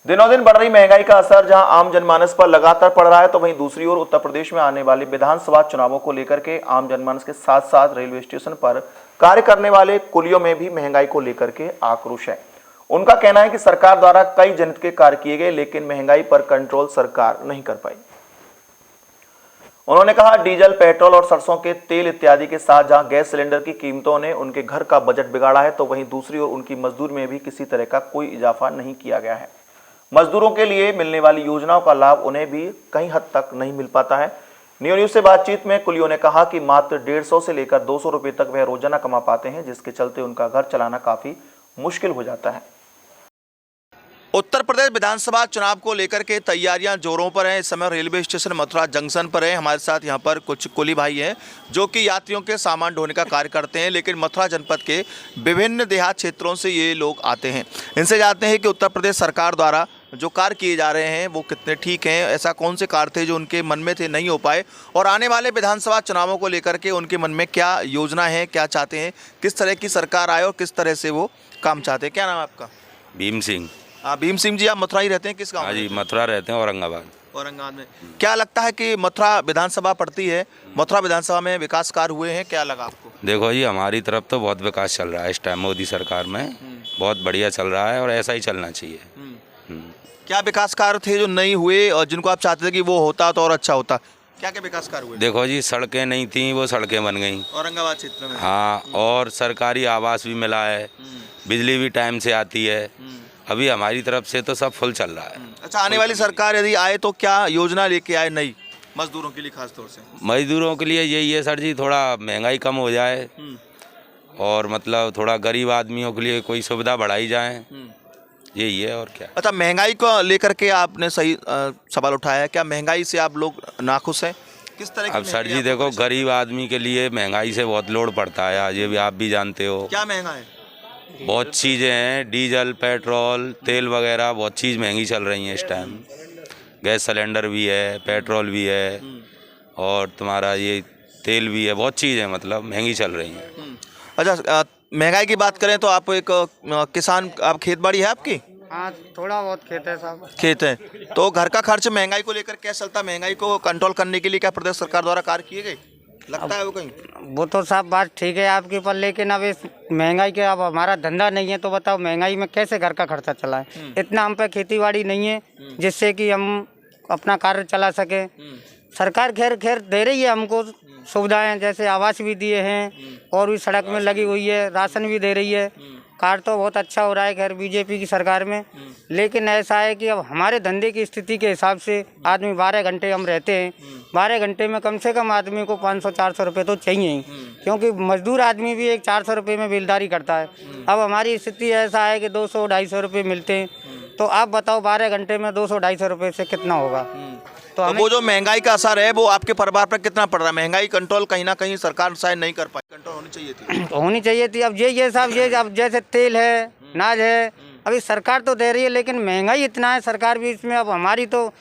दिनों दिन बढ़ रही महंगाई का असर जहां आम जनमानस पर लगातार पड़ रहा है, तो वहीं दूसरी ओर उत्तर प्रदेश में आने वाले विधानसभा चुनावों को लेकर के आम जनमानस के साथ साथ रेलवे स्टेशन पर कार्य करने वाले कुलियों में भी महंगाई को लेकर के आक्रोश है। उनका कहना है कि सरकार द्वारा कई जनहित के कार्य किए गए, लेकिन महंगाई पर कंट्रोल सरकार नहीं कर पाई। उन्होंने कहा, डीजल, पेट्रोल और सरसों के तेल इत्यादि के साथ जहां गैस सिलेंडर की कीमतों ने उनके घर का बजट बिगाड़ा है, तो वहीं दूसरी ओर उनकी मजदूरी में भी किसी तरह का कोई इजाफा नहीं किया गया है। मजदूरों के लिए मिलने वाली योजनाओं का लाभ उन्हें भी कहीं हद तक नहीं मिल पाता है। न्यूज से बातचीत में कुलियों ने कहा कि मात्र 150 से लेकर 200 रुपए तक वह रोजाना कमा पाते हैं, जिसके चलते उनका घर चलाना काफी मुश्किल हो जाता है। उत्तर प्रदेश विधानसभा चुनाव को लेकर के तैयारियां जोरों पर हैं। इस समय रेलवे स्टेशन मथुरा जंक्शन पर है। हमारे साथ यहां पर कुछ कुली भाई हैं जो कि यात्रियों के सामान ढोने का कार्य करते हैं, लेकिन मथुरा जनपद के विभिन्न देहात क्षेत्रों से ये लोग आते हैं। इनसे जानते हैं कि उत्तर प्रदेश सरकार द्वारा जो कार्य किए जा रहे हैं वो कितने ठीक हैं, ऐसा कौन से कार्य थे जो उनके मन में थे नहीं हो पाए, और आने वाले विधानसभा चुनावों को लेकर के उनके मन में क्या योजना है, क्या चाहते हैं, किस तरह की सरकार आए और किस तरह से वो काम चाहते हैं। क्या नाम है आपका? भीम सिंह। भीम सिंह जी, आप मथुरा ही रहते हैं? किस गाँव? हाँ जी, मथुरा रहते हैं, औरंगाबाद में। क्या लगता है कि मथुरा विधानसभा पड़ती है, मथुरा विधानसभा में विकास कार्य हुए हैं, क्या लगा आपको? देखो जी, हमारी तरफ तो बहुत विकास चल रहा है इस टाइम मोदी सरकार में, बहुत बढ़िया चल रहा है और ऐसा ही चलना चाहिए। क्या विकास कार्य थे जो नहीं हुए और जिनको आप चाहते थे कि वो होता तो और अच्छा होता? क्या क्या विकास कार्य हुए? देखो जी, सड़कें नहीं थी, वो सड़कें बन गई औरंगाबाद क्षेत्र में। हाँ, और सरकारी आवास भी मिला है, बिजली भी टाइम से आती है। अभी हमारी तरफ से तो सब फुल चल रहा है। अच्छा, आने वाली सरकार यदि आए तो क्या योजना लेके आए नई मजदूरों के लिए? खास तौर से मजदूरों के लिए यही है सर जी, थोड़ा महंगाई कम हो जाए और मतलब थोड़ा गरीब आदमियों के लिए कोई सुविधा बढ़ाई जाए, यही है और क्या। अच्छा, महंगाई को लेकर के आपने सही सवाल उठाया है। क्या महंगाई से आप लोग नाखुश हैं? किस तरह की? अब सर जी देखो, गरीब आदमी के लिए महंगाई से बहुत लोड पड़ता है, आज ये भी आप भी जानते हो। क्या महंगा है? बहुत चीज़ें हैं, डीजल, पेट्रोल, तेल वगैरह बहुत चीज़ महंगी चल रही हैं इस टाइम। गैस सिलेंडर भी है, पेट्रोल भी है और तुम्हारा ये तेल भी है, बहुत चीज़ें मतलब महंगी चल रही हैं। अच्छा, महंगाई की बात करें तो आप एक किसान, आप खेत बाड़ी है आपकी? हाँ, थोड़ा बहुत खेत है साहब। खेत है तो घर का खर्च महंगाई को लेकर क्या चलता? महंगाई को कंट्रोल करने के लिए क्या प्रदेश सरकार द्वारा कार्य किए गए? लगता है वो कहीं? वो तो साहब बात ठीक है आपकी, पर लेकिन अब इस महंगाई के, अब हमारा धंधा नहीं है तो बताओ महंगाई में कैसे घर का खर्चा चलाएं? इतना हम पे खेती बाड़ी नहीं है जिससे कि हम अपना कार्य चला सके। सरकार खैर दे रही है हमको सुविधाएं, जैसे आवास भी दिए हैं और भी सड़क में लगी हुई है, राशन भी दे रही है। कार्य तो बहुत अच्छा हो रहा है खैर बीजेपी की सरकार में, लेकिन ऐसा है कि अब हमारे धंधे की स्थिति के हिसाब से आदमी 12 घंटे हम रहते हैं, 12 घंटे में कम से कम आदमी को 500-400 रुपये तो चाहिए ही, क्योंकि मजदूर आदमी भी एक 400 रुपये में बेलदारी करता है। अब हमारी स्थिति ऐसा है कि 200-250 रुपये मिलते हैं, तो आप बताओ 12 घंटे में 200-250 रुपये से कितना होगा? तो वो जो महंगाई का असर है वो आपके परिवार पर कितना पड़ रहा है? महंगाई कंट्रोल कहीं ना कहीं सरकार शायद नहीं कर पाई, कंट्रोल होनी चाहिए थी। होनी चाहिए थी। अब ये साहब, ये अब जैसे तेल है, अनाज है, अभी सरकार तो दे रही है लेकिन महंगाई इतना है सरकार भी इसमें। अब हमारी तो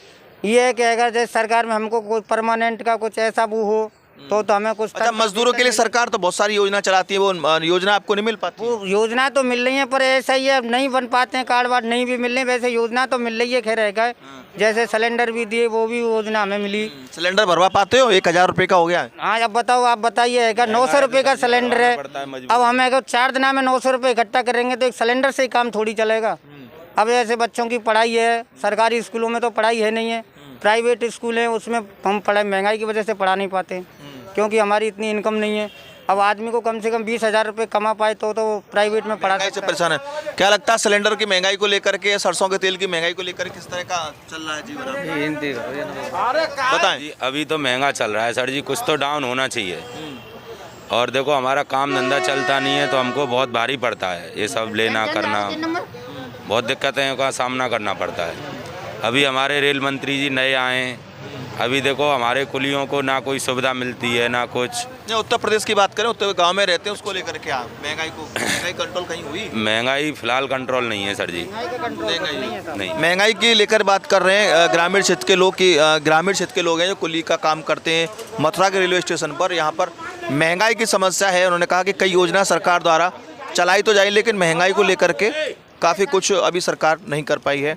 ये है कि अगर जैसे सरकार में हमको कोई परमानेंट का कुछ ऐसा वो हो तो हमें कुछ। अच्छा, मजदूरों के लिए सरकार तो बहुत सारी योजना चलाती है, वो योजना आपको नहीं मिल पाती? वो योजना तो मिल रही है पर ऐसा ही है, नहीं बन पाते हैं, कार्ड वार्ड नहीं भी मिल रहे। वैसे योजना तो मिल रही है खैर है, जैसे सिलेंडर भी दिए वो भी योजना हमें मिली। सिलेंडर भरवा पाते हो? 1000 रुपये का हो गया है। हाँ, अब बताओ, आप बताइए, 900 रुपये का सिलेंडर है। अब हमें अगर 4 दिन में 900 रुपये इकट्ठा करेंगे तो एक सिलेंडर से ही काम थोड़ी चलेगा। अब ऐसे बच्चों की पढ़ाई है, सरकारी स्कूलों में तो पढ़ाई है नहीं है, प्राइवेट स्कूल है उसमें हम पढ़ाई महंगाई की वजह से पढ़ा नहीं पाते क्योंकि हमारी इतनी इनकम नहीं है। अब आदमी को कम से कम 20,000 रुपये कमा पाए तो प्राइवेट में पढ़ा से परेशान है। क्या लगता है सिलेंडर की महंगाई को लेकर के, सरसों के तेल की महंगाई को लेकर किस तरह का चल रहा है जीवन? बताएं। अभी तो महंगा चल रहा है सर जी, कुछ तो डाउन होना चाहिए। और देखो, हमारा काम धंधा चलता नहीं है तो हमको बहुत भारी पड़ता है ये सब लेना करना, बहुत दिक्कतें का सामना करना पड़ता है। अभी हमारे रेल मंत्री जी नए आए, अभी देखो हमारे कुलियों को ना कोई सुविधा मिलती है ना कुछ। उत्तर प्रदेश की बात करें, उत्तर गांव में रहते हैं, उसको लेकर क्या महंगाई कंट्रोल कहीं हुई? महंगाई फिलहाल कंट्रोल नहीं है सर जी, नहीं। महंगाई की लेकर बात कर रहे हैं ग्रामीण क्षेत्र के लोग की, ग्रामीण क्षेत्र के लोग हैं जो कुली का काम करते हैं मथुरा के रेलवे स्टेशन पर। यहाँ पर महंगाई की समस्या है। उन्होंने कहा कि कई योजना सरकार द्वारा चलाई तो जाए लेकिन महंगाई को लेकर के काफ़ी कुछ अभी सरकार नहीं कर पाई है।